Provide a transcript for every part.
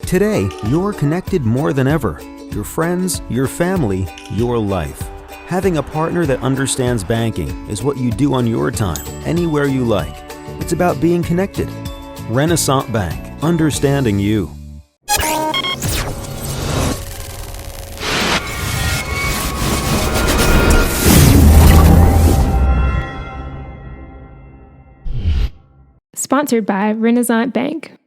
Today, you're connected more than ever. Your friends, your family, your life. Having a partner that understands banking is what you do on your time, anywhere you like. It's about being connected. Renaissance Bank, understanding you. Sponsored by Renaissance Bank.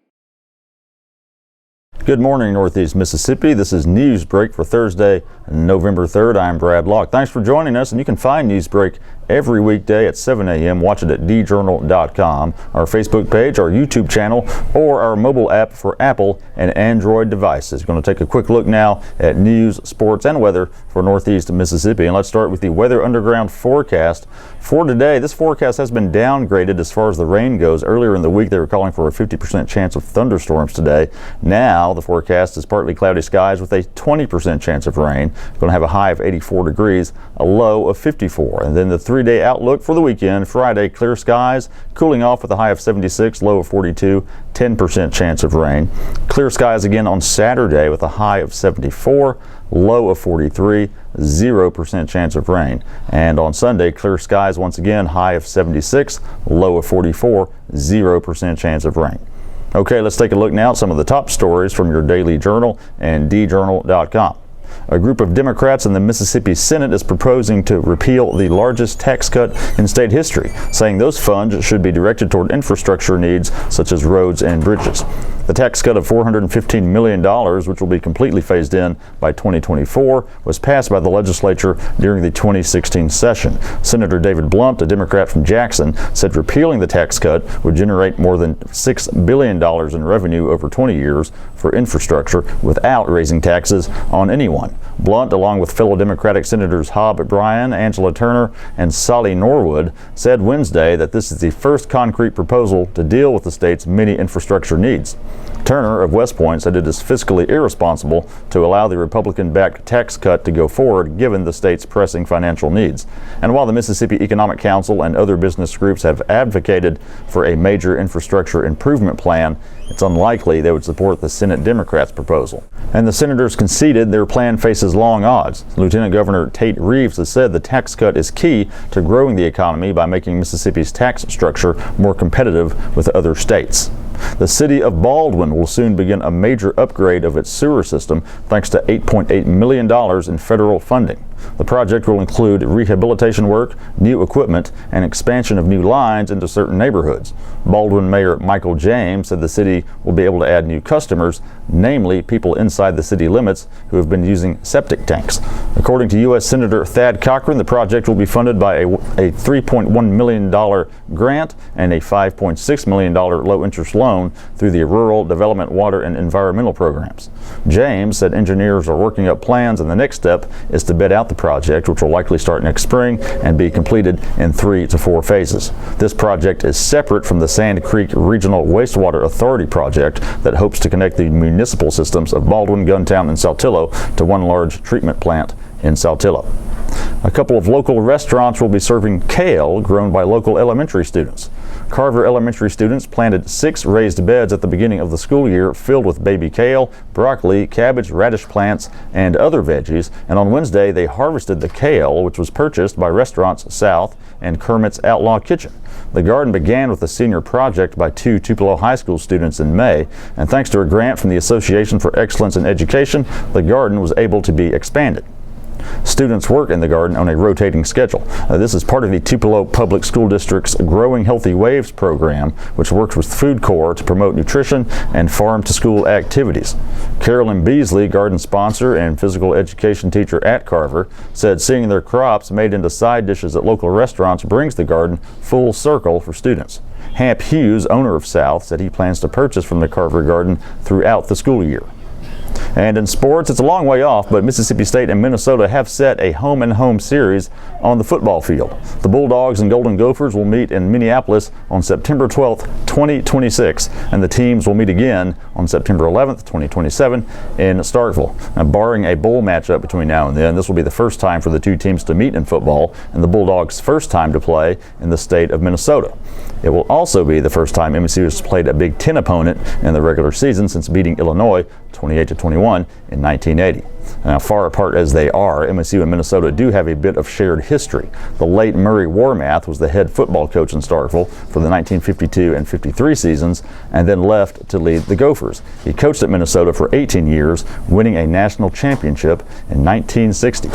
Good morning, Northeast Mississippi. This is Newsbreak for Thursday, November 3rd. I'm Brad Locke. Thanks for joining us, and you can find Newsbreak every weekday at 7 a.m. Watch it at djournal.com, our Facebook page, our YouTube channel, or our mobile app for Apple and Android devices. Going to take a quick look now at news, sports, and weather for Northeast Mississippi. And let's start with the Weather Underground forecast for today. This forecast has been downgraded as far as the rain goes. Earlier in the week, they were calling for a 50% chance of thunderstorms today. Now, the forecast is partly cloudy skies with a 20% chance of rain. Going to have a high of 84 degrees, a low of 54. And then the three-day outlook for the weekend: Friday, clear skies, cooling off with a high of 76, low of 42, 10% chance of rain. Clear skies again on Saturday with a high of 74, low of 43, 0% chance of rain. And on Sunday, clear skies once again, high of 76, low of 44, 0% chance of rain. Okay, let's take a look now at some of the top stories from your Daily Journal and djournal.com. A group of Democrats in the Mississippi Senate is proposing to repeal the largest tax cut in state history, saying those funds should be directed toward infrastructure needs such as roads and bridges. The tax cut of $415 million, which will be completely phased in by 2024, was passed by the legislature during the 2016 session. Senator David Blunt, a Democrat from Jackson, said repealing the tax cut would generate more than $6 billion in revenue over 20 years for infrastructure without raising taxes on anyone. Blunt, along with fellow Democratic Senators Hob Bryan, Angela Turner, and Solly Norwood, said Wednesday that this is the first concrete proposal to deal with the state's many infrastructure needs. Turner of West Point said it is fiscally irresponsible to allow the Republican-backed tax cut to go forward given the state's pressing financial needs. And while the Mississippi Economic Council and other business groups have advocated for a major infrastructure improvement plan, it's unlikely they would support the Senate Democrats' proposal. And the senators conceded their plan faces long odds. Lieutenant Governor Tate Reeves has said the tax cut is key to growing the economy by making Mississippi's tax structure more competitive with other states. The city of Baldwin will soon begin a major upgrade of its sewer system thanks to $8.8 million in federal funding. The project will include rehabilitation work, new equipment, and expansion of new lines into certain neighborhoods. Baldwin Mayor Michael James said the city will be able to add new customers, namely people inside the city limits who have been using septic tanks. According to U.S. Senator Thad Cochran, the project will be funded by a $3.1 million grant and a $5.6 million low-interest loan through the Rural Development, Water, and Environmental programs. James said engineers are working up plans, and the next step is to bid out the project, which will likely start next spring and be completed in 3 to 4 phases. This project is separate from the Sand Creek Regional Wastewater Authority project that hopes to connect the municipal systems of Baldwin, Guntown, and Saltillo to one large treatment plant in Saltillo. A couple of local restaurants will be serving kale grown by local elementary students. Carver elementary students planted 6 raised beds at the beginning of the school year filled with baby kale, broccoli, cabbage, radish plants, and other veggies, and on Wednesday they harvested the kale, which was purchased by Restaurants South and Kermit's Outlaw Kitchen. The garden began with a senior project by 2 Tupelo High School students in May, and thanks to a grant from the Association for Excellence in Education, the garden was able to be expanded. Students work in the garden on a rotating schedule. This is part of the Tupelo Public School District's Growing Healthy Waves program, which works with Food Corps to promote nutrition and farm-to-school activities. Carolyn Beasley, garden sponsor and physical education teacher at Carver, said seeing their crops made into side dishes at local restaurants brings the garden full circle for students. Hamp Hughes, owner of South, said he plans to purchase from the Carver garden throughout the school year. And in sports, it's a long way off, but Mississippi State and Minnesota have set a home-and-home series on the football field. The Bulldogs and Golden Gophers will meet in Minneapolis on September 12th, 2026, and the teams will meet again on September 11th, 2027 in Starkville. Now, barring a bowl matchup between now and then, this will be the first time for the two teams to meet in football and the Bulldogs' first time to play in the state of Minnesota. It will also be the first time MSU has played a Big Ten opponent in the regular season since beating Illinois 28-21 in 1980. Now, far apart as they are, MSU and Minnesota do have a bit of shared history. The late Murray Warmath was the head football coach in Starkville for the 1952 and 53 seasons, and then left to lead the Gophers. He coached at Minnesota for 18 years, winning a national championship in 1960.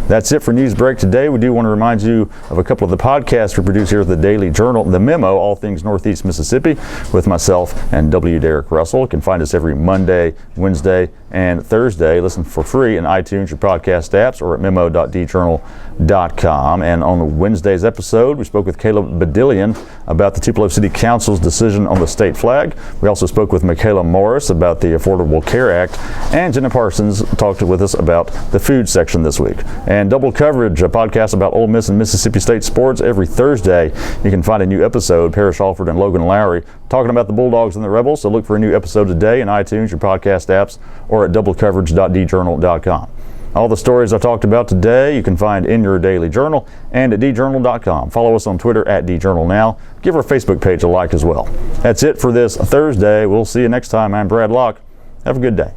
That's it for Newsbreak today. We do want to remind you of a couple of the podcasts we produce here at the Daily Journal. The Memo, All Things Northeast Mississippi, with myself and W. Derek Russell. You can find us every Monday, Wednesday, and Thursday. Listen for free in iTunes, your podcast apps, or at memo.djournal.com. And on Wednesday's episode, we spoke with Caleb Badillion about the Tupelo City Council's decision on the state flag. We also spoke with Michaela Morris about the Affordable Care Act. And Jenna Parsons talked with us about the food section this week. And Double Coverage, a podcast about Ole Miss and Mississippi State sports every Thursday. You can find a new episode, Parrish Alford and Logan Lowry, talking about the Bulldogs and the Rebels. So look for a new episode today in iTunes, your podcast apps, or at doublecoverage.djournal.com. All the stories I talked about today you can find in your Daily Journal and at djournal.com. Follow us on Twitter at djournalnow. Give our Facebook page a like as well. That's it for this Thursday. We'll see you next time. I'm Brad Locke. Have a good day.